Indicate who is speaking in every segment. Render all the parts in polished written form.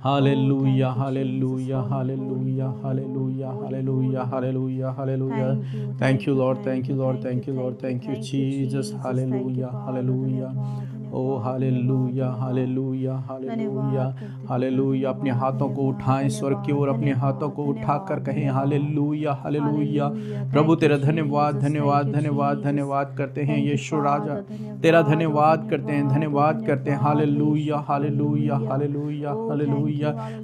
Speaker 1: Hallelujah, hallelujah, hallelujah, hallelujah, hallelujah, hallelujah, hallelujah. Thank you Lord, thank you Lord, thank you Lord, thank you Jesus. Hallelujah, hallelujah, oh hallelujah, hallelujah, hallelujah, hallelujah. अपने हाथों को उठाएं स्वर्ग की ओर, अपने हाथों को उठाकर कहें हालेलुया, हालेलुया। प्रभु तेरा धन्यवाद, धन्यवाद, धन्यवाद, धन्यवाद करते हैं यीशु राजा, तेरा धन्यवाद करते हैं, धन्यवाद करते हैं। Hallelujah, hallelujah, hallelujah, hallelujah.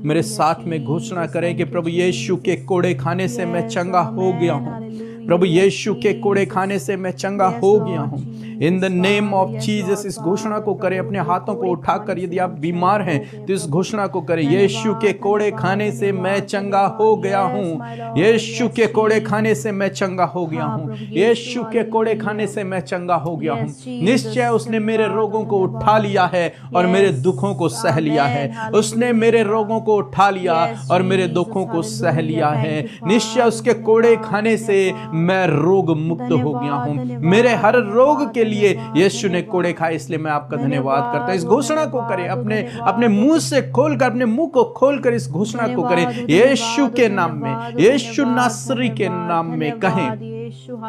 Speaker 1: मेरे साथ में घोषणा करें कि प्रभु यीशु के कोड़े खाने से मैं चंगा हो गया हूँ, प्रभु यीशु के कोड़े खाने से मैं चंगा हो गया हूँ। इन द नेम ऑफ जीसस इस घोषणा को करें। अपने हाथों को उठाकर यदि आप बीमार हैं तो इस घोषणा को करें, यीशु के कोड़े खाने से मैं चंगा हो गया हूँ, यीशु के कोड़े खाने से मैं चंगा हो गया हूँ, यीशु के कोड़े खाने से मैं चंगा हो गया हूँ। निश्चय उसने मेरे रोगों को उठा लिया है और मेरे दुखों को सह लिया है, उसने मेरे रोगों को उठा लिया और मेरे दुखों को सह लिया है। निश्चय उसके कोड़े खाने से मैं रोग मुक्त हो गया हूँ, मेरे हर रोग के लिए यीशु ने कोड़े खाए, इसलिए मैं आपका धन्यवाद करता हूं। इस घोषणा को करें, अपने मुंह से खोलकर, अपने मुंह को खोलकर इस घोषणा को करें, यीशु के नाम में, यीशु नासरी के नाम में कहें,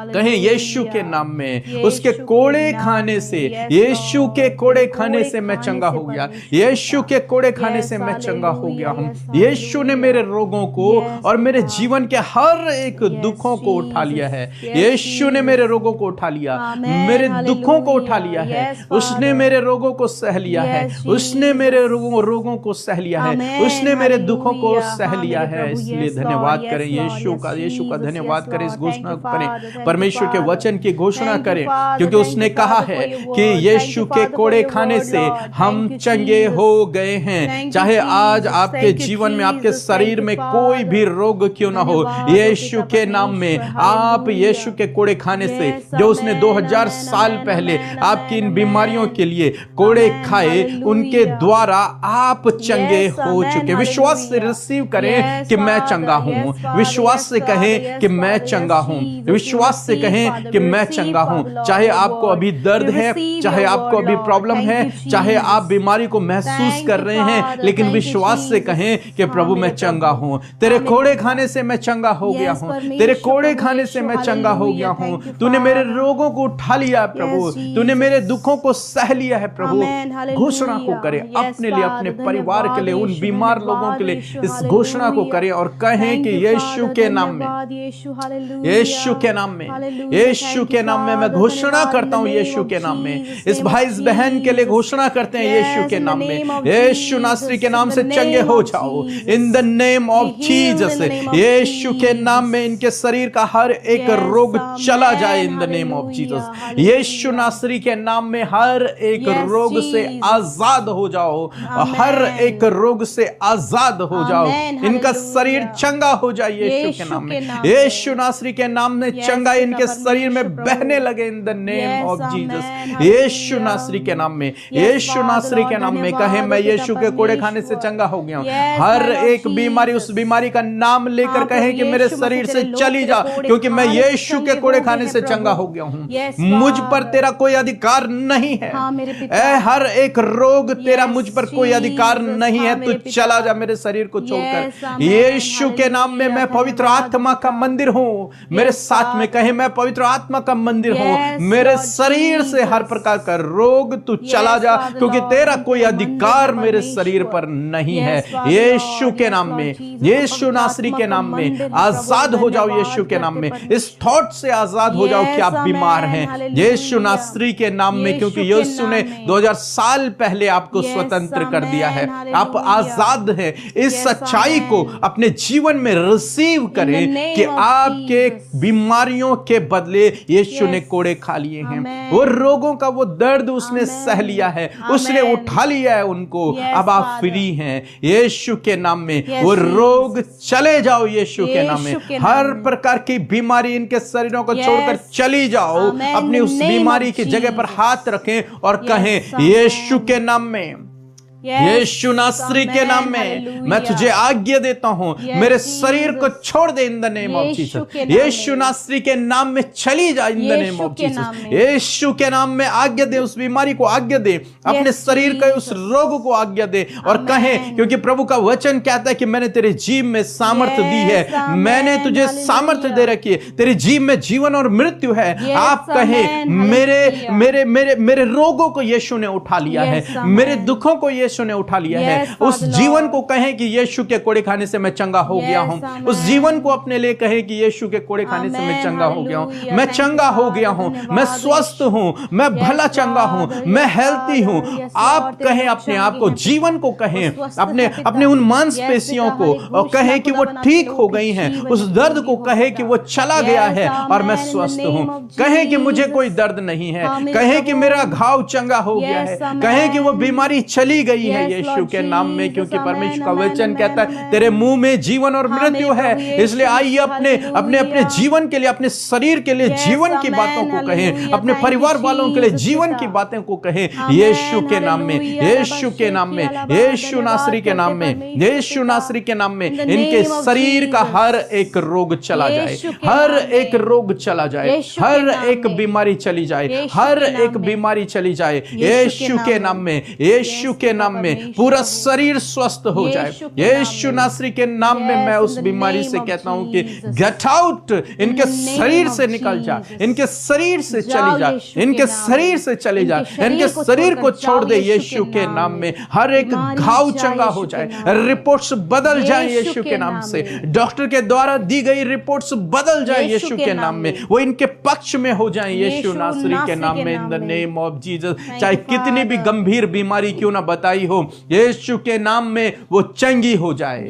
Speaker 1: कहें यीशु के नाम में उसके कोड़े खाने से, यीशु के कोड़े खाने से मैं चंगा हो गया, यीशु के कोड़े खाने से मैं चंगा हो गया हूं। यीशु ने मेरे रोगों को और मेरे जीवन के हर एक दुखों को उठा लिया है, यीशु ने मेरे रोगों को उठा लिया, मेरे दुखों को उठा लिया है, उसने मेरे रोगों को सह लिया है, उसने मेरे रोगों को सह लिया है, उसने मेरे दुखों को सह लिया है। इसलिए धन्यवाद करें यीशु का धन्यवाद करें। इस घोषणा को करें, परमेश्वर के वचन की घोषणा करें, क्योंकि उसने कहा है कि यीशु के कोड़े खाने से हम चंगे हो गए हैं। चाहे आज आपके जीवन में, आपके शरीर में कोई भी रोग क्यों ना हो, यीशु के नाम में आप यीशु के कोड़े खाने से, जो उसने 2000 साल पहले आपकी इन बीमारियों के लिए कोड़े खाए, उनके द्वारा आप चंगे हो चुके। विश्वास से रिसीव करें कि मैं चंगा हूं, विश्वास से कहें कि मैं चंगा हूं, विश्वास से कहें कि मैं चंगा हूं। चाहे आपको अभी दर्द है, चाहे आपको अभी प्रॉब्लम है, चाहे आप बीमारी को महसूस कर रहे हैं, लेकिन विश्वास से कहें कि प्रभु मैं चंगा हूं, तेरे कोड़े खाने से मैं चंगा हो गया हूं, तेरे कोड़े खाने से मैं चंगा हो गया हूं। तूने मेरे रोगों को उठा लिया है प्रभु, तूने मेरे दुखों को सह लिया है प्रभु। घोषणा को करें अपने लिए, अपने परिवार के लिए, उन बीमार लोगों के लिए इस घोषणा को करें और कहें कि यीशु के नाम में, यीशु के नाम में, यीशु के नाम में मैं घोषणा करता हूं, यीशु के नाम में। इस भाई इस बहन के लिए घोषणा करते हैं यीशु के नाम में, यीशु नासरी के नाम से चंगे हो जाओ in the name of Jesus. Yeshu के नाम में इनके शरीर का हर एक रोग चला जाए in the name of Jesus. Yeshu नासरी के नाम में हर एक रोग से आजाद हो जाओ, हर एक रोग से आजाद हो जाओ, इनका शरीर चंगा हो जाए यीशु के नाम में। यीशु नासरी के नाम में चंगा इनके शरीर में बहने लगे in the name of Jesus. Yeshu नासरी के नाम में, यीशु नासरी के नाम में कहें मैं यीशु के कोड़े खाने से चंगा हो गया हूं। हर एक बीमारी, उस बीमारी का नाम लेकर कहें कि मेरे शरीर से चली जा, क्योंकि मैं यीशु के कोड़े खाने से चंगा हो गया हूं। मुझ पर तेरा कोई अधिकार नहीं है, हर एक रोग तेरा मुझ पर कोई अधिकार नहीं है, तू चला जा मेरे शरीर को छोड़कर। यीशु के नाम में मैं पवित्र आत्मा का मंदिर हूं। मेरे साथ में कहें मैं पवित्र आत्मा का मंदिर हूं, मेरे शरीर से हर प्रकार का रोग तू चला जा, क्योंकि तेरा कोई अधिकार मेरे शरीर पर नहीं है। यीशु के नाम में, यीशु नासरी के नाम में आजाद हो जाओ, यीशु के नाम में इस थॉट से आजाद हो जाओ कि आप बीमार हैं, यीशु नासरी के नाम में, क्योंकि यीशु ने 2000 साल पहले आपको स्वतंत्र कर दिया है, आप आजाद हैं। इस सच्चाई को अपने जीवन में रिसीव करें कि आपके बीमारियों के बदले यीशु ने कोड़े खा लिए हैं, वो रोगों का वो दर्द उसने सह लिया है, उसने उठा लिया है उनको, अब आप फ्री हैं यीशु के नाम में। वो रोग चले जाओ यीशु के नाम में, हर प्रकार की बीमारी इनके शरीरों को छोड़कर चली जाओ। अपनी उस बीमारी की जगह पर हाथ रखें और कहें यीशु के नाम में, यीशु नासरी के नाम में मैं तुझे आज्ञा देता हूं, मेरे शरीर को छोड़ दे in the name of Jesus. Yeshu नासरी के नाम में चली जा in the name of Jesus. Yeshu के नाम में आज्ञा दे, उस बीमारी को आज्ञा दे, अपने शरीर के उस रोग को आज्ञा दे और कहे, क्योंकि प्रभु का वचन कहता है कि मैंने तेरे जीव में सामर्थ्य दी है, मैंने तुझे सामर्थ्य दे रखी है, तेरे जीव में जीवन और मृत्यु है। आप कहें मेरे मेरे मेरे मेरे रोगों को यीशु ने उठा लिया है, मेरे दुखों को यीशु ने उठा लिया है। उस जीवन को कहें कि यीशु के कोड़े खाने से मैं चंगा हो गया हूं। उस जीवन को अपने लिए कहें कि यीशु के कोड़े खाने से मैं चंगा हो गया हूं, मैं चंगा हो गया हूं, मैं स्वस्थ हूं, मैं भला चंगा हूं, मैं हेल्थी हूं। आप कहें अपने आप को, जीवन को कहें, अपने अपने उन मांसपेशियों को और कहें कि वो ठीक हो गई हैं, उस दर्द को कहें कि वो चला गया है और मैं स्वस्थ हूं। कहें कि मुझे कोई दर्द नहीं है, कहें कि मेरा घाव चंगा हो गया है, कहें कि वो बीमारी चली गई है यीशु के नाम में, क्योंकि परमेश्वर का वचन कहता है तेरे मुंह में जीवन और मृत्यु है। इसलिए आइए अपने अपने अपने जीवन के लिए, अपने शरीर के लिए जीवन की बातों को कहें, अपने परिवार वालों के लिए जीवन की बातें को कहें यीशु के नाम में, यीशु के नाम में, यीशु नासरी के नाम में, यीशु नासरी के नाम में। इनके शरीर का हर एक रोग चला जाए, हर एक रोग चला जाए, हर एक बीमारी चली जाए, हर एक बीमारी चली जाए यीशु के नाम में, यीशु के नाम में। पूरा शरीर स्वस्थ हो जाए यीशु नासरी के नाम में। मैं उस बीमारी से कहता हूं कि गेट आउट, इनके शरीर से निकल जा, इनके शरीर से चली जा, इनके शरीर से चली जा, इनके शरीर को छोड़ दे यीशु के नाम में। हर एक घाव चंगा हो जाए, रिपोर्ट्स बदल जाए यीशु के नाम से, डॉक्टर के द्वारा दी गई रिपोर्ट्स बदल जाए यीशु के नाम में, वो इनके पक्ष में हो जाए यीशु नासरी के नाम में, in the name of Jesus. चाहे कितनी भी गंभीर बीमारी क्यों ना बताई हो, यीशु के नाम में वो चंगी हो जाए,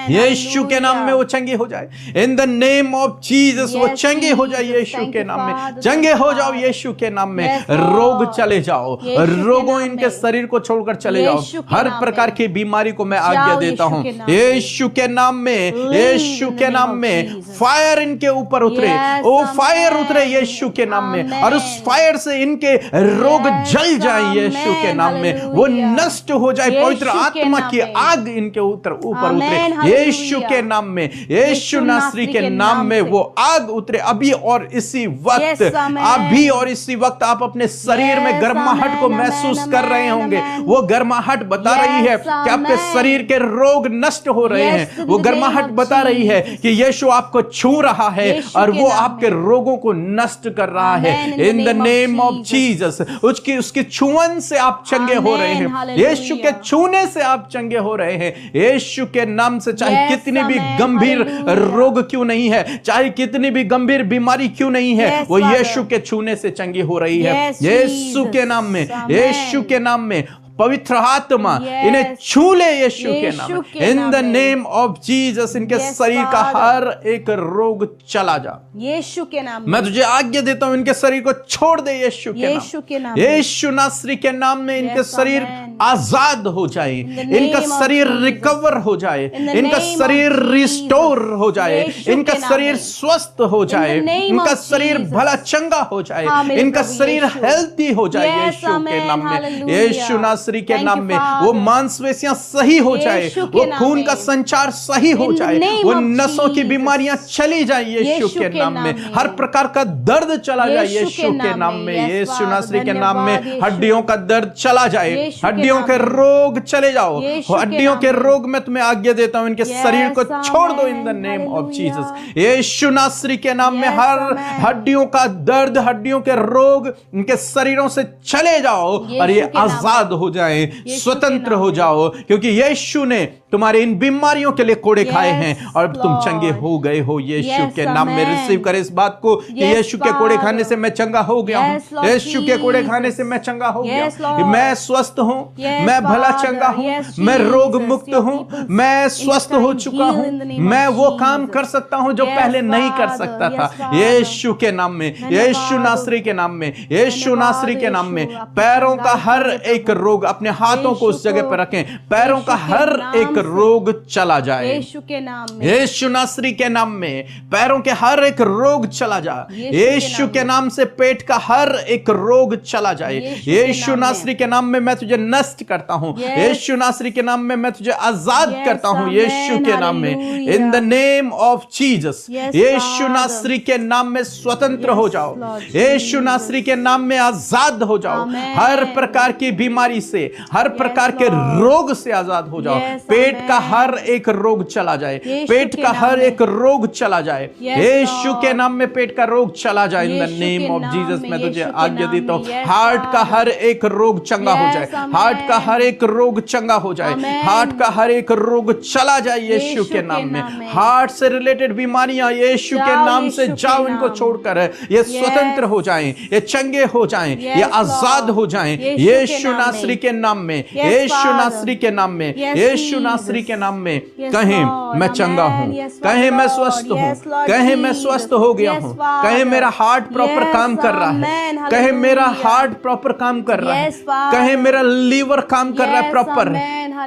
Speaker 1: यीशु के नाम में वो चंगी हो जाए, in the name of Jesus. वो चंगे हो जाए यीशु के नाम में, चंगे हो जाओ यीशु के नाम में। रोग चले जाओ, रोगों इनके शरीर को छोड़कर चले जाओ। हर प्रकार की बीमारी को मैं आज्ञा देता हूं यीशु के नाम में, यीशु के नाम में। फायर इनके ऊपर उतरे, ओ फायर उतरे यीशु के नाम में, और उस फायर से इनके रोग जल जाए यीशु के नाम में, वो नष्ट हो जाए। पवित्र आत्मा की आग इनके ऊपर उतरे यीशु के नाम में, यीशु नासरी के नाम में वो आग उतरे अभी और इसी वक्त। अभी और इसी वक्त आप अपने शरीर में गर्माहट को महसूस कर रहे होंगे। वो गर्माहट बता रही है कि आपके शरीर के रोग नष्ट हो रहे हैं। वो गर्माहट बता रही है कि यीशु आपको छू रहा है और वो आपके रोगों को नष्ट कर रहा है इन द नेम ऑफ जीसस। उसकी छुअन से आप चंगे हो रहे हैं, यीशु के छूने से आप चंगे हो रहे हैं यीशु के नाम से। चाहे कितनी भी गंभीर रोग क्यों नहीं है, चाहे कितनी भी गंभीर बीमारी क्यों नहीं है, वो यीशु के छूने से चंगी हो रही है यीशु के नाम में, यीशु के नाम में। पवित्र आत्मा इन्हें छू ले यीशु के नाम में, in the name of Jesus. इनके शरीर का हर एक रोग चला जा
Speaker 2: यीशु के नाम।
Speaker 1: मैं तुझे आज्ञा देता हूं इनके शरीर को छोड़ दे यीशु के नाम, यीशु नासरी के नाम में। इनके शरीर आजाद हो जाए, इनका शरीर रिकवर हो जाए, इनका शरीर रिस्टोर हो जाए, इनका शरीर स्वस्थ हो जाए, इनका शरीर भला चंगा हो जाए, इनका शरीर हेल्थी हो जाए यीशु के नाम में, यीशु नासरी के नाम में। वो मांसपेशियां सही हो जाए, वो खून का संचार सही हो जाए, वो नसों की बीमारियां चली जाए यीशु के नाम में। हर प्रकार का दर्द चला जाए यीशु के नाम में, यीशु नासरी के नाम में। हड्डियों का दर्द चला जाए, हड्डियों के रोग चले जाओ, हड्डियों के रोग में तुम्हें आज्ञा देता हूं इनके शरीर को छोड़ दो in the name of Jesus. Yeshu नासरी के नाम में हर हड्डियों का दर्द, हड्डियों के रोग इनके शरीरों से चले जाओ और ये आजाद हो जाए, स्वतंत्र हो जाओ, क्योंकि यीशु ने तुम्हारे इन बीमारियों के लिए कोड़े खाए हैं और तुम चंगे हो गए हो यीशु के नाम में। रिसीव करें इस बात को कि यीशु के कोड़े खाने से मैं चंगा हो गया हूं, यीशु के कोड़े खाने से मैं चंगा हो गया, मैं स्वस्थ हूं, मैं भला चंगा हूं, मैं रोग मुक्त हूं, मैं स्वस्थ हो चुका हूं, मैं वो काम कर सकता हूं जो पहले नहीं कर सकता था यीशु के नाम में, यीशु नासरी के नाम में, यीशु नासरी के नाम में। पैरों का हर एक रोग, अपने हाथों को उस जगह पर रखें, पैरों का हर एक रोग चला जाए
Speaker 2: यीशु के नाम में,
Speaker 1: यीशु नासरी के नाम में। पैरों के हर एक रोग चला जाए यीशु के नाम से। पेट का हर एक रोग चला जाए यीशु नासरी के नाम में। मैं तुझे नष्ट करता हूं यीशु नासरी के नाम में। मैं तुझे आजाद करता हूं यीशु के नाम में। In the name of Jesus, Yeshu नासरी के नाम में स्वतंत्र हो जाओ यीशु नासरी के नाम में। आजाद हो जाओ हर प्रकार की बीमारी से, हर प्रकार के रोग से आजाद हो जाओ। पेट का हर एक रोग चला जाए, पेट का हर एक रोग चला जाए यीशु के नाम में। पेट का रोग चला जाए in the name of Jesus. मैं तुझे आज्ञा देता हूं हार्ट का हर एक रोग चंगा हो जाए, हार्ट का हर एक रोग चंगा हो जाए, हार्ट का हर एक रोग चला जाए यीशु के नाम में। हार्ट से रिलेटेड बीमारियां यीशु के नाम से जाओ, इनको छोड़कर ये स्वतंत्र हो जाएं, ये चंगे हो जाएं, ये आजाद हो जाएं यीशु नासरी के नाम में, यीशु नासरी के नाम में, यीशु नासरी के नाम में। कहें मैं चंगा हूं, कहें मैं स्वस्थ हूं, कहें मैं स्वस्थ हो गया हूं, कहें मेरा हार्ट प्रॉपर काम कर रहा है, कहें मेरा हार्ट प्रॉपर काम कर रहा है, कहें मेरा लीवर काम कर रहा है प्रॉपर,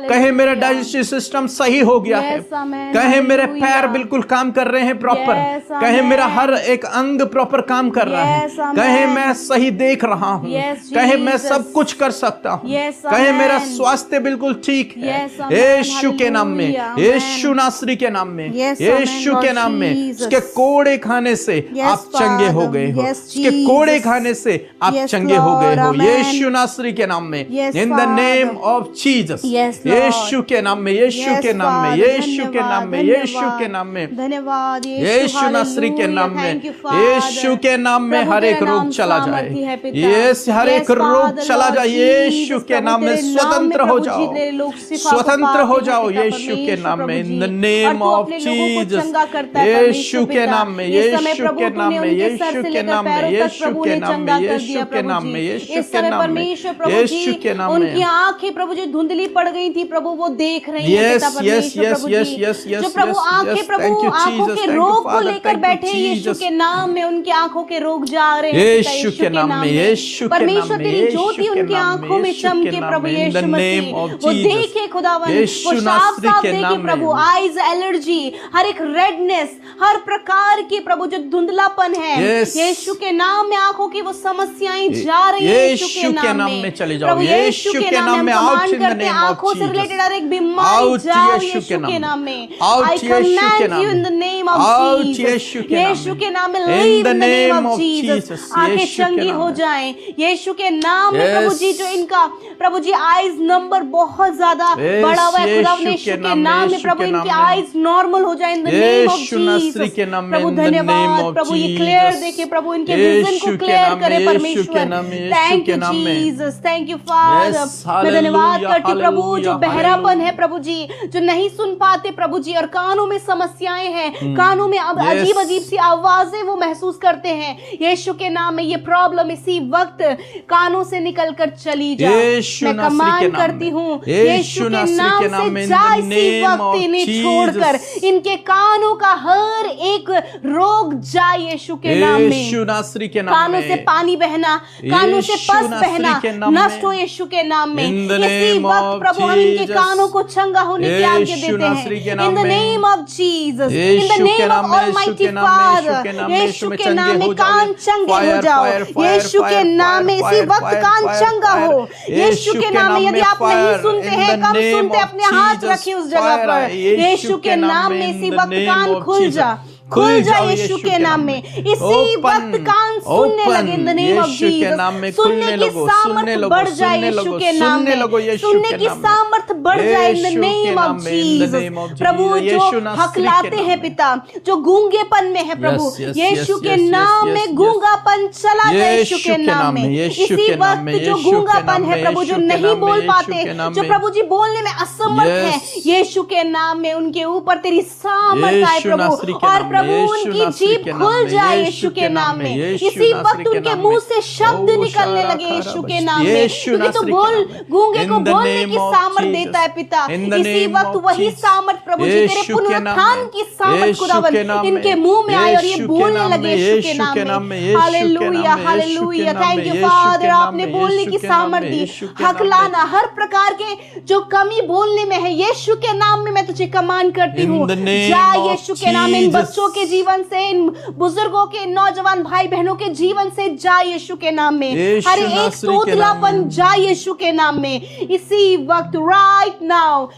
Speaker 1: कहें मेरा डाइजेस्टिव सिस्टम सही हो गया है, कहें मेरे पैर बिल्कुल काम कर रहे हैं प्रॉपर, कहें मेरा हर एक अंग प्रॉपर काम कर रहा है, कहें मैं सही देख रहा हूं, कहें मैं सब कुछ कर सकता हूं, कहें मेरा स्वास्थ्य बिल्कुल ठीक है यीशु के नाम में, यीशु नासरी के नाम में, यीशु के नाम में। उसके कोड़े खाने से आप चंगे हो गए हो, उसके कोड़े खाने से आप चंगे हो गए हो यीशु नासरी के नाम में। In the name of Jesus, Yeshu के नाम में, यीशु के नाम में, यीशु के नाम में, यीशु के नाम में,
Speaker 2: धन्यवाद
Speaker 1: यीशु नासरी के नाम में, यीशु के नाम में हर एक रोग चला जाए, यस हर एक रोग चला जाए यीशु के नाम में। स्वतंत्र हो जाओ, स्वतंत्र हो जाओ यीशु के नाम में। In the name of Jesus, Yeshu के नाम में, यीशु के नाम में, यीशु के नाम में, यीशु के नाम में, यीशु के नाम में, यीशु के नाम में, यीशु के नाम में।
Speaker 2: उनकी आंखें प्रभु जो धुंधली पड़ गई थी प्रभु वो देख रही हैं पिता परमेश्वर। जो प्रभु आंखें प्रभु आंखों के रोग को लेकर बैठे यीशु के नाम में, उनके आंखों के रोग जा रहे हैं
Speaker 1: यीशु के नाम में, यीशु के नाम में।
Speaker 2: परमेश्वर तेरी ज्योति उनकी आंखों में चमके प्रभु यीशु मसीह, वो देखे खुदावन, वो साफ साफ देखे प्रभु। आईज एलर्जी, हर एक रेडनेस, हर प्रकार की प्रभु जो धुंधलापन है यीशु के नाम में, आंखों की वो समस्याएं जा रही है यीशु के नाम में।
Speaker 1: चले जाओ यीशु के नाम में।
Speaker 2: आउट इन द नेम आंखों से रिलेटेड हर एक बीमारी जाओ यीशु के नाम में। I command you in the name of Jesus, Yeshu के नाम में leave in the name of Jesus. आंखें चंगी हो जाएं यीशु के नाम में प्रभु जी। जो इनका प्रभु जी आईज नंबर बहुत ज्यादा बढ़ा हुआ है खुदा यीशु के नाम में प्रभु, इनके आईज नॉर्मल हो जाए in the name of Jesus प्रभु। धन्यवाद प्रभु, ये क्लियर देखे प्रभु, इनके विजन को क्लियर करे परमेश्वर। Thank you Jesus, thank you father. मैं धन्यवाद करती प्रभु जो बहरापन है प्रभु जी, जो नहीं सुन पाते प्रभु जी, और कानों में समस्याएं हैं, कानों में अब अजीब अजीब सी आवाजें वो महसूस करते हैं यीशु के नाम में। ये प्रॉब्लम इसी वक्त कानों से निकल कर चली जाए। मैं कमांड करती हूँ यीशु के नाम से जा इसी वक्त इन्हें छोड़कर, इनके कानों का हर एक रोग जाए यीशु के नाम में। कानों से पानी बहना, कानों से पस बहना नष्ट हो यीशु के नाम में। इसी वक्त प्रभु हम इनके कानों को चंगा होने की आज्ञा देते हैं in the name of Jesus, in the name of almighty father. Yeshu के नाम में कान चंगे हो जाओ यीशु के नाम में। इसी वक्त कान चंगा हो यीशु के नाम में। यदि आप नहीं सुनते हैं, कम सुनते, अपने हाथ रखिए उस जगह पर यीशु के नाम में। इसी वक्त कान खुल जा, खुल जाए यीशु के नाम में। इसी वक्त कान सुनने लगे in the name of Jesus. सुनने की सामर्थ बढ़ जाए यीशु के नाम में, सुनने की सामर्थ बढ़ जाए in the name of Jesus. प्रभु जो हकलाते हैं पिता, जो गूंगेपन में है प्रभु यीशु के नाम में, गूंगापन चला जाए यीशु के नाम में। इसी वक्त जो गूंगापन है प्रभु, जो नहीं बोल पाते, जो प्रभु जी बोलने में असमर्थ है यीशु के नाम में, उनके ऊपर तेरी सामर्थ आए प्रभु। और प्रभु उनकी जीभ खुल जाए यीशु के नाम में। इसी वक्त उनके मुंह से शब्द निकलने लगे यीशु के नाम में, क्योंकि तू बोल गूंगे को बोलने की सामर्थ देता है पिता। इसी वक्त वही सामर्थ प्रभु जी तेरे पुनरुत्थान की सामर्थ खुदावन इनके मुंह में आए और ये बोलने लगे यीशु के नाम में। Hallelujah, hallelujah, thank you father. आपने बोलने की सामर्थ दी, हकलाना, हर प्रकार के जो कमी बोलने में है यीशु के नाम में तुझे कमांड करती
Speaker 1: In
Speaker 2: हूँ,
Speaker 1: the name
Speaker 2: जा
Speaker 1: of
Speaker 2: यीशु के नाम, इन
Speaker 1: Jesus.
Speaker 2: बच्चों के जीवन से, इन बुजुर्गों के, नौजवान भाई बहनों के जीवन से जा यीशु के नाम में।
Speaker 1: यीशु
Speaker 2: हर एक
Speaker 1: नासरी के नाम
Speaker 2: तोतलापन
Speaker 1: में।
Speaker 2: जा यीशु के नाम में। इसी वक्त राइट नाउ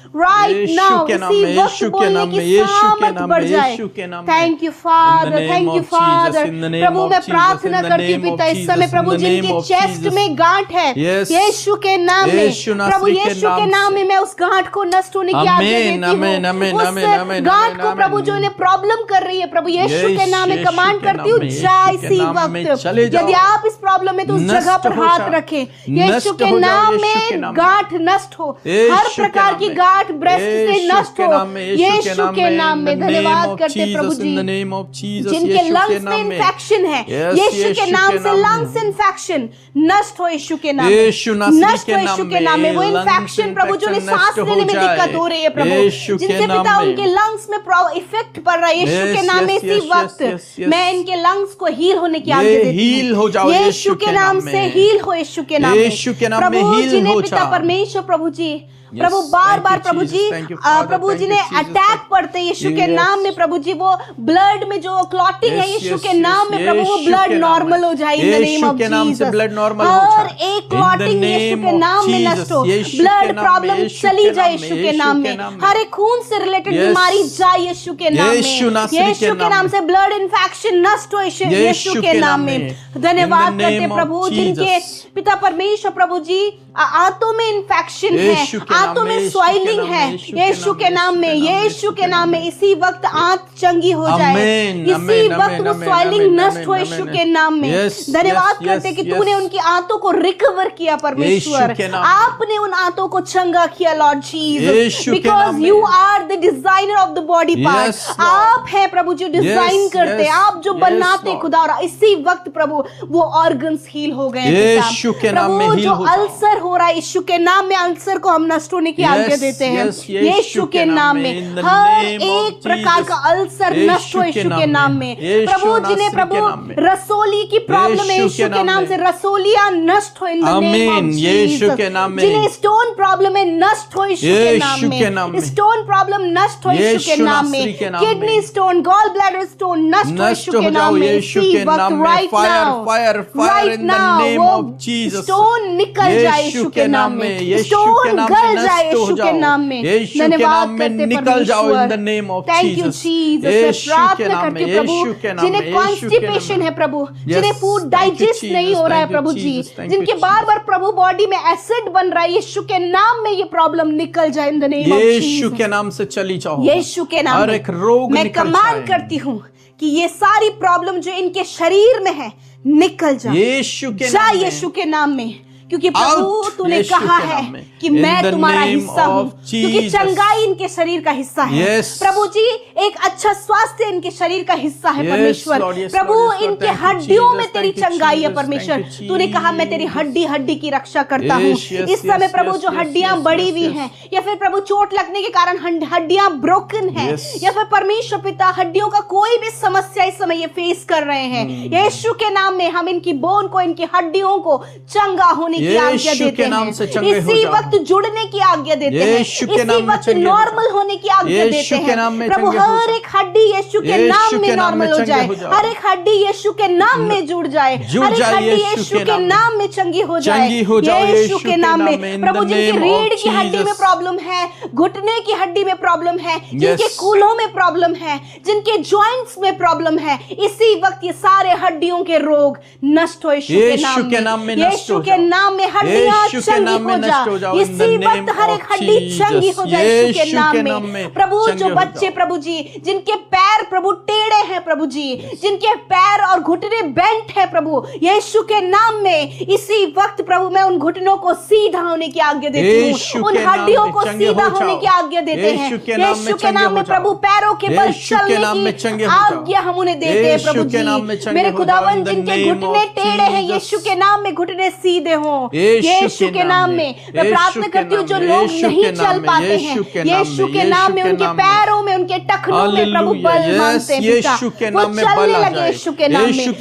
Speaker 1: यीशु के नाम
Speaker 2: इसी
Speaker 1: में,
Speaker 2: वक्त
Speaker 1: यीशु के
Speaker 2: बोलने
Speaker 1: नाम
Speaker 2: की
Speaker 1: में, यीशु के
Speaker 2: सामर्थ
Speaker 1: नाम
Speaker 2: बढ़
Speaker 1: में,
Speaker 2: जाए।
Speaker 1: यीशु के नाम में।
Speaker 2: Thank you
Speaker 1: In the
Speaker 2: father,
Speaker 1: name
Speaker 2: thank you
Speaker 1: of Jesus,
Speaker 2: father.
Speaker 1: in the name
Speaker 2: Prabhu
Speaker 1: of
Speaker 2: मैं
Speaker 1: Jesus,
Speaker 2: प्रार्थना
Speaker 1: in the
Speaker 2: करती हूँ
Speaker 1: name
Speaker 2: पिता
Speaker 1: of
Speaker 2: इस समय
Speaker 1: Jesus,
Speaker 2: Prabhu
Speaker 1: in the name
Speaker 2: जिनके
Speaker 1: of
Speaker 2: चेस्ट
Speaker 1: Jesus.
Speaker 2: में गांठ है,
Speaker 1: Yes.
Speaker 2: यीशु के नाम में,
Speaker 1: यीशु नासरी
Speaker 2: प्रभु
Speaker 1: के
Speaker 2: यीशु के
Speaker 1: नाम
Speaker 2: नाम में
Speaker 1: से।
Speaker 2: मैं उस गांठ को नष्ट होने की आज्ञा
Speaker 1: आमीन,
Speaker 2: देती
Speaker 1: आमीन, आमीन,
Speaker 2: हूँ।
Speaker 1: आमीन,
Speaker 2: उस
Speaker 1: आमीन,
Speaker 2: गांठ
Speaker 1: आमीन,
Speaker 2: को प्रभु
Speaker 1: आमीन।
Speaker 2: जो इन्हें प्रॉब्लम कर रही है, प्रभु यीशु के नाम में
Speaker 1: यीशु
Speaker 2: कमांड
Speaker 1: के
Speaker 2: करती
Speaker 1: नाम
Speaker 2: हूँ,
Speaker 1: में,
Speaker 2: जा
Speaker 1: यीशु के
Speaker 2: इसी
Speaker 1: नाम में
Speaker 2: वक्त।
Speaker 1: चले जाओ।
Speaker 2: यदि आप इस प्रॉब्लम में तो उस
Speaker 1: नष्ट
Speaker 2: जगह पर
Speaker 1: हो
Speaker 2: हाथ
Speaker 1: जाओ।
Speaker 2: रखें, यीशु
Speaker 1: नष्ट
Speaker 2: के
Speaker 1: हो जाओ,
Speaker 2: नाम
Speaker 1: यीशु के
Speaker 2: में
Speaker 1: नाम में।
Speaker 2: गांठ नष्ट हो,
Speaker 1: यीशु
Speaker 2: हर
Speaker 1: के
Speaker 2: प्रकार
Speaker 1: नाम
Speaker 2: की
Speaker 1: में।
Speaker 2: गांठ ब्रेस्ट से
Speaker 1: यीशु
Speaker 2: नष्ट
Speaker 1: के
Speaker 2: हो,
Speaker 1: नाम में,
Speaker 2: यीशु के नाम में।
Speaker 1: in the name
Speaker 2: धन्यवाद
Speaker 1: of
Speaker 2: करते प्रभु
Speaker 1: Jesus,
Speaker 2: ji,
Speaker 1: in the name of Jesus,
Speaker 2: जिनके
Speaker 1: यीशु के
Speaker 2: लंग्स में
Speaker 1: नाम में।
Speaker 2: इन्फेक्शन है,
Speaker 1: Yes,
Speaker 2: यीशु के नाम से
Speaker 1: में।
Speaker 2: लंग्स इन्फेक्शन नष्ट हो, यीशु के नाम में
Speaker 1: यीशु नासरी
Speaker 2: नष्ट
Speaker 1: के
Speaker 2: हो,
Speaker 1: नाम
Speaker 2: यीशु के नाम में। वो
Speaker 1: में
Speaker 2: इन्फेक्शन प्रभु जो उन्हें
Speaker 1: infection
Speaker 2: सांस
Speaker 1: नष्ट हो
Speaker 2: लेने में
Speaker 1: जाए।
Speaker 2: दिक्कत हो रही है प्रभु,
Speaker 1: यीशु के
Speaker 2: जिनसे
Speaker 1: नाम
Speaker 2: पिता
Speaker 1: में।
Speaker 2: उनके लंग्स में इफेक्ट पड़ रहा है, यीशु के
Speaker 1: Yes,
Speaker 2: नाम में
Speaker 1: yes,
Speaker 2: इसी
Speaker 1: yes,
Speaker 2: वक्त
Speaker 1: yes, yes.
Speaker 2: मैं इनके लंग्स को हील होने की आज्ञा
Speaker 1: ये
Speaker 2: देती
Speaker 1: हील
Speaker 2: हूँ।
Speaker 1: हो जाओ
Speaker 2: यीशु के नाम से
Speaker 1: में।
Speaker 2: हील हो, यीशु के नाम में।
Speaker 1: यीशु के नाम में
Speaker 2: प्रभु
Speaker 1: हील
Speaker 2: जी ने
Speaker 1: हो
Speaker 2: पिता
Speaker 1: जाओ।
Speaker 2: परमेश्वर प्रभु जी,
Speaker 1: Yes,
Speaker 2: प्रभु बार
Speaker 1: thank
Speaker 2: बार
Speaker 1: you,
Speaker 2: प्रभु
Speaker 1: Jesus,
Speaker 2: जी,
Speaker 1: thank you, Father,
Speaker 2: प्रभु
Speaker 1: thank
Speaker 2: जी
Speaker 1: you,
Speaker 2: ने
Speaker 1: Jesus,
Speaker 2: अटैक
Speaker 1: thank-
Speaker 2: पड़ते यीशु के
Speaker 1: Yes.
Speaker 2: नाम में प्रभु जी, वो ब्लड में जो क्लॉटिंग है
Speaker 1: Yes,
Speaker 2: यीशु
Speaker 1: yes,
Speaker 2: के
Speaker 1: yes,
Speaker 2: नाम में प्रभु, वो
Speaker 1: यीशु
Speaker 2: ब्लड
Speaker 1: के नाम
Speaker 2: नॉर्मल
Speaker 1: में।
Speaker 2: हो जाए इन द नेम
Speaker 1: यीशु
Speaker 2: ऑफ
Speaker 1: के नाम से
Speaker 2: जीसस।
Speaker 1: blood normal हो
Speaker 2: हर
Speaker 1: जाए।
Speaker 2: एक
Speaker 1: In the
Speaker 2: क्लॉटिंग यीशु
Speaker 1: name
Speaker 2: के
Speaker 1: of
Speaker 2: नाम में
Speaker 1: Jesus,
Speaker 2: नष्ट हो,
Speaker 1: यीशु के
Speaker 2: ब्लड
Speaker 1: नाम में,
Speaker 2: प्रॉब्लम
Speaker 1: यीशु
Speaker 2: चली
Speaker 1: के
Speaker 2: जाए
Speaker 1: नाम में,
Speaker 2: यीशु के
Speaker 1: यीशु
Speaker 2: नाम
Speaker 1: के
Speaker 2: में।
Speaker 1: नाम में।
Speaker 2: हर एक खून से रिलेटेड
Speaker 1: Yes.
Speaker 2: बीमारी जाए यीशु के नाम
Speaker 1: यीशु
Speaker 2: में।
Speaker 1: नासरी के
Speaker 2: यीशु के
Speaker 1: नाम
Speaker 2: नाम
Speaker 1: में।
Speaker 2: से ब्लड इन्फेक्शन नष्ट हो यीशु
Speaker 1: यीशु
Speaker 2: के
Speaker 1: के
Speaker 2: नाम
Speaker 1: नाम
Speaker 2: में।
Speaker 1: में।
Speaker 2: धन्यवाद
Speaker 1: In the
Speaker 2: करते
Speaker 1: name of
Speaker 2: प्रभु, जिनके
Speaker 1: Jesus.
Speaker 2: पिता परमेश्वर प्रभु जी आंतों में इन्फेक्शन है,
Speaker 1: यीशु के नाम
Speaker 2: आंतों
Speaker 1: में,
Speaker 2: में
Speaker 1: यीशु के
Speaker 2: स्वाइलिंग
Speaker 1: नाम में,
Speaker 2: है,
Speaker 1: यीशु के
Speaker 2: यीशु के नाम में, यीशु के नाम में इसी वक्त आंत चंगी हो जाए,
Speaker 1: आमीन,
Speaker 2: इसी
Speaker 1: आमीन,
Speaker 2: वक्त
Speaker 1: आमीन,
Speaker 2: वो
Speaker 1: आमीन,
Speaker 2: स्वाइलिंग
Speaker 1: आमीन,
Speaker 2: नष्ट हो
Speaker 1: आमीन,
Speaker 2: यीशु
Speaker 1: आमीन।
Speaker 2: के नाम में।
Speaker 1: Yes,
Speaker 2: धन्यवाद
Speaker 1: yes,
Speaker 2: करते
Speaker 1: yes,
Speaker 2: कि
Speaker 1: yes.
Speaker 2: तूने उनकी आंतों को रिकवर किया परमेश्वर,
Speaker 1: यीशु के नाम में।
Speaker 2: आपने उन आंतों को चंगा किया लॉर्ड जीसस,
Speaker 1: यीशु के
Speaker 2: बिकॉज
Speaker 1: नाम में।
Speaker 2: You are the designer of the body part.
Speaker 1: Yes, Lord.
Speaker 2: आप हैं प्रभु जो डिजाइन
Speaker 1: Yes,
Speaker 2: करते,
Speaker 1: yes,
Speaker 2: आप जो
Speaker 1: yes,
Speaker 2: बनाते
Speaker 1: Lord.
Speaker 2: खुदा, और इसी वक्त प्रभु वो ऑर्गन्स हील हो गए हैं
Speaker 1: यीशु के नाम में
Speaker 2: प्रभु।
Speaker 1: heal
Speaker 2: जो
Speaker 1: हो जाओ।
Speaker 2: अल्सर हो रहा है यीशु के नाम में, अल्सर को हम नष्ट होने की आज्ञा
Speaker 1: Yes,
Speaker 2: देते हैं
Speaker 1: yes,
Speaker 2: यीशु के नाम में।
Speaker 1: in the
Speaker 2: her
Speaker 1: name of
Speaker 2: एक प्रकार का
Speaker 1: Jesus.
Speaker 2: अल्सर
Speaker 1: यीशु
Speaker 2: नष्ट हो
Speaker 1: के
Speaker 2: यीशु
Speaker 1: नाम
Speaker 2: के
Speaker 1: में।
Speaker 2: नाम में।
Speaker 1: यीशु
Speaker 2: प्रभु जिन्हें
Speaker 1: नासरी
Speaker 2: प्रभु
Speaker 1: के नाम में।
Speaker 2: रसोली की प्रॉब्लम है
Speaker 1: यीशु
Speaker 2: यीशु
Speaker 1: के
Speaker 2: के
Speaker 1: नाम
Speaker 2: नाम
Speaker 1: में।
Speaker 2: से, रसोलियां नष्ट हो इन द नेम ऑफ
Speaker 1: आमीन, यीशु के
Speaker 2: जीसस।
Speaker 1: नाम में।
Speaker 2: जिन्हें स्टोन प्रॉब्लम है नष्ट हो यीशु के नाम
Speaker 1: यीशु के नाम
Speaker 2: में,
Speaker 1: में।
Speaker 2: स्टोन प्रॉब्लम नष्ट हो यीशु के
Speaker 1: यीशु
Speaker 2: नाम में,
Speaker 1: नासरी के नाम में।
Speaker 2: Kidney stone, gall bladder stone नष्ट हो
Speaker 1: नष्ट
Speaker 2: यीशु के
Speaker 1: हो
Speaker 2: नाम
Speaker 1: जाओ
Speaker 2: में
Speaker 1: यीशु
Speaker 2: इसी
Speaker 1: के
Speaker 2: वक्त
Speaker 1: नाम में।
Speaker 2: Right
Speaker 1: Fire,
Speaker 2: now,
Speaker 1: fire, fire
Speaker 2: right
Speaker 1: in the
Speaker 2: now
Speaker 1: name
Speaker 2: वो
Speaker 1: of Jesus.
Speaker 2: स्टोन निकल जाए यीशु के नाम में,
Speaker 1: यीशु के
Speaker 2: स्टोन
Speaker 1: नाम में
Speaker 2: गल जाए
Speaker 1: नष्ट हो
Speaker 2: यीशु के
Speaker 1: जाओ।
Speaker 2: नाम में।
Speaker 1: यीशु के
Speaker 2: धन्यवाद
Speaker 1: नाम में
Speaker 2: करते
Speaker 1: निकल जाओ in
Speaker 2: परमेश्वर।
Speaker 1: the name of
Speaker 2: thank you
Speaker 1: Jesus.
Speaker 2: Jesus. मैं
Speaker 1: यीशु के
Speaker 2: प्रार्थना
Speaker 1: नाम
Speaker 2: करती
Speaker 1: में,
Speaker 2: हूँ प्रभु,
Speaker 1: यीशु के नाम
Speaker 2: जिन्हें
Speaker 1: में, यीशु के नाम
Speaker 2: कॉन्स्टिपेशन
Speaker 1: में।
Speaker 2: है प्रभु,
Speaker 1: Yes,
Speaker 2: जिन्हें food
Speaker 1: thank you,
Speaker 2: digest
Speaker 1: Jesus,
Speaker 2: नहीं हो रहा है
Speaker 1: thank you,
Speaker 2: प्रभु जी,
Speaker 1: Jesus, thank you,
Speaker 2: जिनके
Speaker 1: Jesus.
Speaker 2: बार बार प्रभु बॉडी में एसिड बन रहा है, यीशु के नाम में ये प्रॉब्लम निकल जाए इन द नेम ऑफ
Speaker 1: यीशु
Speaker 2: जीसस।
Speaker 1: के नाम से चली जाओ।
Speaker 2: यीशु के नाम
Speaker 1: हर
Speaker 2: में
Speaker 1: एक रोग
Speaker 2: मैं
Speaker 1: निकल
Speaker 2: कमांड
Speaker 1: जाए।
Speaker 2: करती हूँ कि ये सारी प्रॉब्लम जो इनके शरीर में है निकल जाए,
Speaker 1: यीशु के
Speaker 2: जा
Speaker 1: नाम में।
Speaker 2: यीशु के नाम में, क्योंकि प्रभु
Speaker 1: Out,
Speaker 2: तूने
Speaker 1: यीशु
Speaker 2: कहा
Speaker 1: के
Speaker 2: है
Speaker 1: नाम में।
Speaker 2: कि
Speaker 1: In
Speaker 2: मैं
Speaker 1: the
Speaker 2: तुम्हारा
Speaker 1: name
Speaker 2: हिस्सा हूँ,
Speaker 1: of
Speaker 2: क्योंकि
Speaker 1: Jesus.
Speaker 2: चंगाई इनके शरीर का हिस्सा है।
Speaker 1: Yes.
Speaker 2: प्रभु जी एक अच्छा स्वास्थ्य इनके शरीर का हिस्सा है
Speaker 1: Yes,
Speaker 2: परमेश्वर।
Speaker 1: Lord, yes,
Speaker 2: प्रभु
Speaker 1: Lord, yes, Lord.
Speaker 2: इनके
Speaker 1: Thank you,
Speaker 2: हड्डियों
Speaker 1: Jesus.
Speaker 2: में तेरी
Speaker 1: Thank you,
Speaker 2: चंगाई है
Speaker 1: Jesus.
Speaker 2: परमेश्वर।
Speaker 1: Thank you,
Speaker 2: तूने कहा मैं तेरी
Speaker 1: Jesus.
Speaker 2: हड्डी हड्डी की रक्षा करता हूँ।
Speaker 1: Yes, yes,
Speaker 2: इस समय
Speaker 1: yes,
Speaker 2: प्रभु
Speaker 1: yes,
Speaker 2: जो
Speaker 1: yes,
Speaker 2: हड्डियां
Speaker 1: yes,
Speaker 2: बड़ी
Speaker 1: yes,
Speaker 2: हुई
Speaker 1: yes.
Speaker 2: हैं, या फिर प्रभु चोट लगने के कारण हड्डियां ब्रोकन है,
Speaker 1: Yes.
Speaker 2: या फिर परमेश्वर पिता हड्डियों का कोई भी समस्या इस समय ये फेस कर रहे हैं, यीशु के नाम में हम इनकी बोन को, इनकी हड्डियों को चंगा होने की आज्ञा
Speaker 1: यीशु
Speaker 2: देते
Speaker 1: के नाम से
Speaker 2: हैं।
Speaker 1: चंगे हो
Speaker 2: इसी
Speaker 1: जाओ।
Speaker 2: वक्त जुड़ने की आज्ञा देते हैं,
Speaker 1: यीशु के
Speaker 2: इसी
Speaker 1: नाम में
Speaker 2: वक्त
Speaker 1: चंगे हो
Speaker 2: नॉर्मल
Speaker 1: जाओ।
Speaker 2: होने की आज्ञा देते
Speaker 1: यीशु के नाम
Speaker 2: हैं।
Speaker 1: में
Speaker 2: प्रभु
Speaker 1: चंगे हो
Speaker 2: हर
Speaker 1: जाओ।
Speaker 2: एक हड्डी यीशु के
Speaker 1: यीशु
Speaker 2: नाम में
Speaker 1: के नाम में
Speaker 2: नॉर्मल हो
Speaker 1: चंगे
Speaker 2: जाए,
Speaker 1: हो जाओ।
Speaker 2: हर एक हड्डी यीशु के नाम में जुड़ जाए,
Speaker 1: जुड़
Speaker 2: हर एक
Speaker 1: जाए
Speaker 2: हड्डी
Speaker 1: यीशु
Speaker 2: यीशु
Speaker 1: के
Speaker 2: के
Speaker 1: नाम
Speaker 2: नाम में चंगी हो जाए,
Speaker 1: चंगी हो जाओ
Speaker 2: यीशु के नाम में।
Speaker 1: in
Speaker 2: प्रभु
Speaker 1: the
Speaker 2: जिनकी
Speaker 1: name
Speaker 2: रीढ़
Speaker 1: of
Speaker 2: की हड्डी में
Speaker 1: Jesus.
Speaker 2: प्रॉब्लम है, घुटने की हड्डी में प्रॉब्लम है, जिनके कूल्हों में प्रॉब्लम है, जिनके जॉइंट्स में प्रॉब्लम है, इसी वक्त ये सारे हड्डियों के रोग नष्ट हो यीशु के नाम में, यीशु के नाम में हड्डियां
Speaker 1: यीशु के नाम
Speaker 2: चंगी
Speaker 1: में
Speaker 2: हो
Speaker 1: नष्ट हो
Speaker 2: जाए,
Speaker 1: जाओ in the
Speaker 2: इसी
Speaker 1: name
Speaker 2: वक्त हर एक
Speaker 1: of
Speaker 2: हड्डी चंगी
Speaker 1: Jesus.
Speaker 2: हो जाए यीशु के
Speaker 1: यीशु
Speaker 2: नाम
Speaker 1: के नाम
Speaker 2: में।
Speaker 1: में
Speaker 2: प्रभु
Speaker 1: चंगे
Speaker 2: जो
Speaker 1: हो
Speaker 2: बच्चे
Speaker 1: जाओ।
Speaker 2: प्रभु जी जिनके पैर प्रभु टेढ़े हैं प्रभु जी, जिनके पैर और घुटने बेंट है प्रभु, यीशु के नाम में इसी वक्त प्रभु मैं उन घुटनों को सीधा होने की आज्ञा देती
Speaker 1: यीशु
Speaker 2: हूँ, उन
Speaker 1: के नाम
Speaker 2: हड्डियों
Speaker 1: में
Speaker 2: को
Speaker 1: चंगे
Speaker 2: सीधा
Speaker 1: हो
Speaker 2: होने
Speaker 1: जाओ।
Speaker 2: की आज्ञा देते हैं।
Speaker 1: यीशु के नाम में
Speaker 2: यीशु के
Speaker 1: चंगे
Speaker 2: नाम
Speaker 1: हो
Speaker 2: में
Speaker 1: जाओ।
Speaker 2: प्रभु पैरों के बल
Speaker 1: यीशु के
Speaker 2: चलने
Speaker 1: नाम में
Speaker 2: की
Speaker 1: चंगे हो जाओ।
Speaker 2: आज्ञा हम उन्हें देते हैं
Speaker 1: यीशु
Speaker 2: प्रभु
Speaker 1: के नाम में
Speaker 2: जी।
Speaker 1: चंगे
Speaker 2: मेरे
Speaker 1: हो जाओ
Speaker 2: खुदावन
Speaker 1: in the
Speaker 2: जिनके
Speaker 1: name
Speaker 2: घुटने
Speaker 1: of
Speaker 2: टेढ़े हैं,
Speaker 1: Jesus.
Speaker 2: यीशु के नाम में घुटने सीधे हों, यीशु के नाम में। मैं प्रार्थना करती हूँ जो लोग नहीं चल पाते हैं, यीशु के नाम में, उनके पैरों में, उनके टखनों में प्रभु बल मांगते हैं पिता। वो चलने लगे यीशु के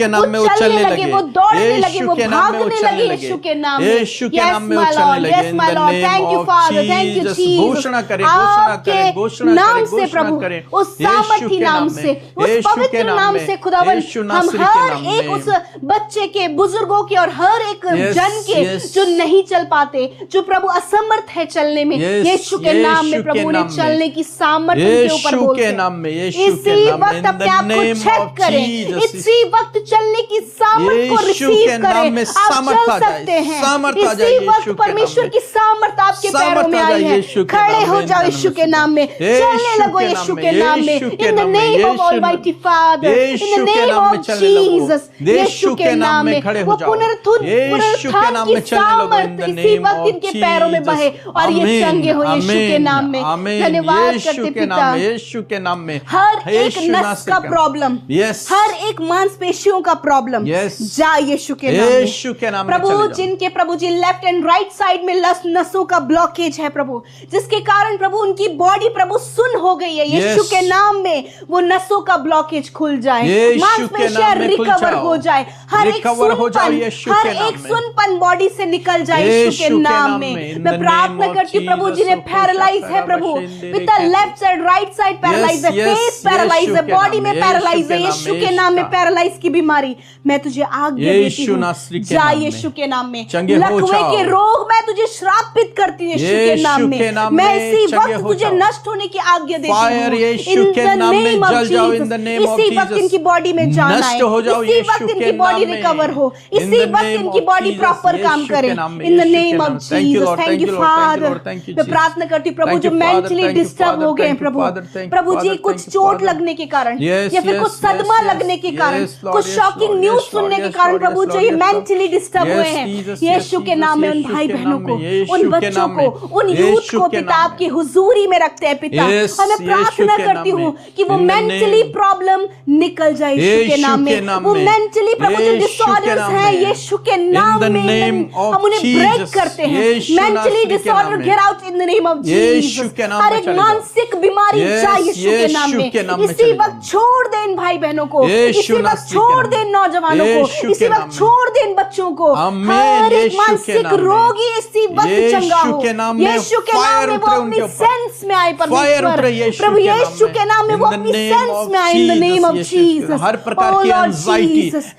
Speaker 2: नाम में, वो चलने लगे, वो दौड़ने लगे, वो भागने लगे यीशु के नाम में। Yes my Lord, yes my Lord, thank you father, thank you Jesus. आपके नाम से प्रभु, उस सामर्थी नाम से, उस पवित्र नाम से खुदावन, हम हर एक उस बच्चे के, बुजुर्गों के और हर एक जन के जो नहीं चल पाते, जो प्रभु असमर्थ है चलने में, यीशु के नाम में प्रभु ने चलने की सामर्थ्य उनके ऊपर बोलते हैं। इसी वक्त अपने आप को चेक करें, इसी वक्त चलने की सामर्थ को रिसीव करें। आप चल सकते हैं, इसी वक्त परमेश्वर की सामर्थ आपके पैरों में आई है। खड़े हो जाओ यीशु के नाम में, चलने लगो यीशु के नाम में। In the name of almighty father, in the name of Jesus, Yeshu के नाम में वो पुनरुत्थान की सामर्थ इसी वक्त इनके पैरों में बहे और ये चंगे हो यीशु के नाम में। धन्यवाद करते पिता।
Speaker 1: यीशु के नाम में
Speaker 2: हर एक नस का प्रॉब्लम, हर एक मांसपेशियों का प्रॉब्लम जा यीशु के नाम में। प्रभु जिनके प्रभु जी लेफ्ट एंड राइट साइड में नसों का ब्लॉकेज है प्रभु, जिसके कारण प्रभु उनकी बॉडी प्रभु सुन हो गई है, यीशु के नाम में वो नसों का ब्लॉकेज खुल जाए, मांसपेशियां रिकवर हो जाए, हर एक सुनपन बॉडी से निकल जाए यीशु के नाम में। मैं प्रार्थना करती हूँ प्रभु जिन्हें पैरालाइज है प्रभु पिता, left side right side paralyse है, फेस पैरालाइज है, बॉडी में पैरालाइज है, यीशु के नाम में पैरालाइज की बीमारी मैं तुझे आज्ञा देती हूँ, जा यीशु के नाम में। लकवे के रोग मैं तुझे श्रापित करती हूँ यीशु के नाम में। मैं इसी वक्त तुझे नष्ट होने की आज्ञा देती हूँ इन द नेम ऑफ जीसस। इसी वक्त इनकी बॉडी में जान आए, इसी वक्त इनकी बॉडी रिकवर हो, इसी वक्त इनकी बॉडी प्रॉपर काम करे इन the name of Jesus. Thank you father. मैं प्रार्थना करती हूँ प्रभु जो मेंटली डिस्टर्ब हो गए प्रभु जी, कुछ चोट लगने के कारण या फिर कुछ सदमा लगने के कारण, कुछ शॉकिंग न्यूज सुनने के कारण प्रभु जो ये मेंटली डिस्टर्ब हुए हैं, यीशु के नाम में उन भाई बहनों को, उन बच्चों को, उन यूथ को पिता आपकी हुजूरी में रखते हैं पिता। और मैं प्रार्थना करती हूँ कि वो मेंटली प्रॉब्लम निकल जाए यीशु के नाम में। वो मेंटली प्रभु जो डिसऑर्डर्स हैं यीशु के नाम में हम उन्हें ब्रेक करते हैं। Mentally disorder get out in the name of Jesus. हर एक मानसिक बीमारी जाए यीशु के नाम में। इसी वक्त छोड़ दे इन भाई बहनों को, इसी वक्त छोड़ दे इन नौजवानों को, इसी वक्त छोड़ दे इन बच्चों को। हर एक मानसिक रोगी इसी वक्त चंगा हो यीशु के नाम में। वो अपनी सेंस में आए परमेश्वर प्रभु, यीशु के नाम में वो अपनी सेंस में आए in the name of Jesus.
Speaker 1: हर प्रकार की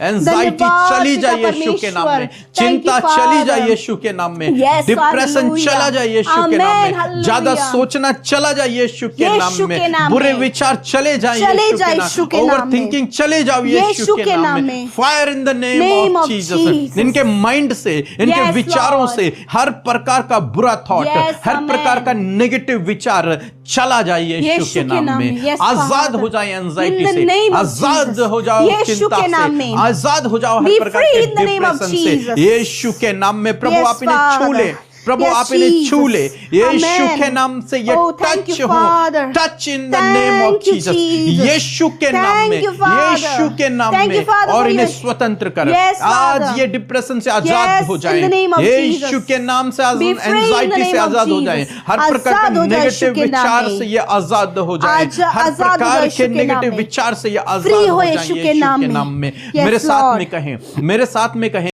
Speaker 1: एंजाइटी चली जाए यीशु के नाम में, चिंता चली जाए यीशु के नाम में, डिप्रेशन चला जाए यीशु के नाम में, ज्यादा सोचना चला जाए यीशु के नाम में, बुरे विचार चले जाए यीशु के नाम में, ओवर थिंकिंग चले जाओ यीशु के नाम में। Fire in the name of Jesus. इनके माइंड से, इनके विचारों से हर प्रकार का बुरा थॉट, हर प्रकार का नेगेटिव विचार चला जाए यीशु के नाम में। आजाद हो जाए एंजाइटी से, आजाद हो जाओ चिंता से, आजाद हो जाओ हर प्रकार के डिप्रेशन से यीशु के नाम में। प्रभु आप इन्हें छू ले, प्रभु आप इन्हें छू ले यीशु के नाम से। ये टच हो, touch in the name of Jesus, Yeshu के नाम में, यीशु के नाम में, और इन्हें स्वतंत्र कर। आज ये डिप्रेशन से आजाद हो जाए यीशु के नाम से, एंजाइटी से आजाद हो जाए, हर प्रकार के नेगेटिव विचार से ये आजाद हो जाए, हर प्रकार के नेगेटिव विचार से ये आजाद हो जाए यीशु के नाम में। मेरे साथ में कहें, मेरे साथ में कहें,